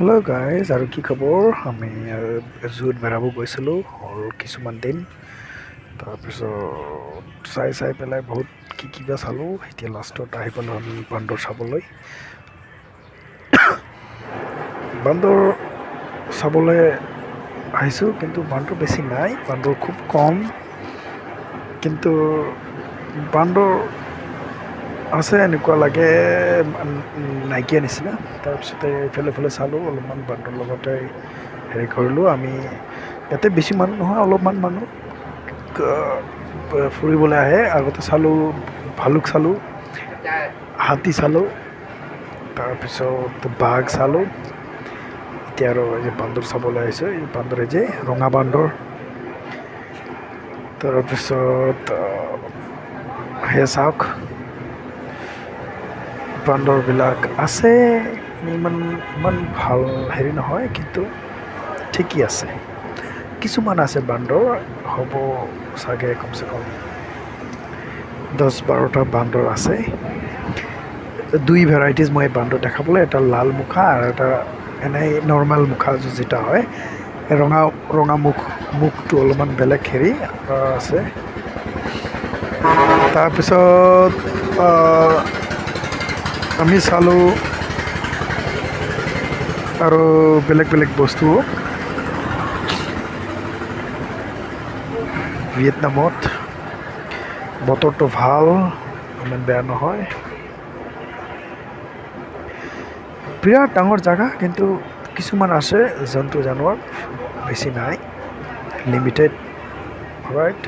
hello' guys আৰু কি খবৰ আমি জুত বেৰাব গৈছিলোঁ হ'ল কিছুমান দিন তাৰপিছত চাই পেলাই বহুত কিবা চালোঁ এতিয়া লাষ্টত আহি পালোঁ আমি বান্দৰ চাবলৈ বান্দৰ চাবলৈ আহিছোঁ কিন্তু বান্দৰ বেছি নাই বান্দৰ খুব কম কিন্তু বান্দৰ আছে এনেকুৱা লাগে নাইকিয়া নিচিনা তাৰপিছতে ইফালে চালোঁ অলপমান বান্দৰ লগতে হেৰি কৰিলোঁ আমি ইয়াতে বেছি মানুহ নহয় অলপমান মানুহ ফুৰিবলৈ আহে আগতে চালোঁ ভালুক চালোঁ হাতী চালোঁ তাৰপিছত বাঘ চালোঁ এতিয়া আৰু এই যে বান্দৰ চাবলৈ আহিছোঁ এই বান্দৰে যে ৰঙা বান্দৰ তাৰপিছত সেই চাওক বান্দৰবিলাক আছে ইমান ভাল হেৰি নহয় কিন্তু ঠিকেই আছে কিছুমান আছে বান্দৰ হ'ব চাগে কমচে কম 10-12টা বান্দৰ আছে দুই ভেৰাইটিজ মই বান্দৰ দেখাবলৈ এটা লাল মুখা আৰু এটা এনেই নৰ্মেল মুখা যেটা হয় ৰঙা মুখটো অলপমান বেলেগ হেৰি আছে তাৰপিছত আমি চালোঁ আৰু বেলেগ বস্তু ভিয়েটনামত বতৰটো ভাল ইমান বেয়া নহয় বিৰাট ডাঙৰ জাগা কিন্তু কিছুমান আছে জন্তু জানোৱাৰ বেছি নাই লিমিটেড ৰাইট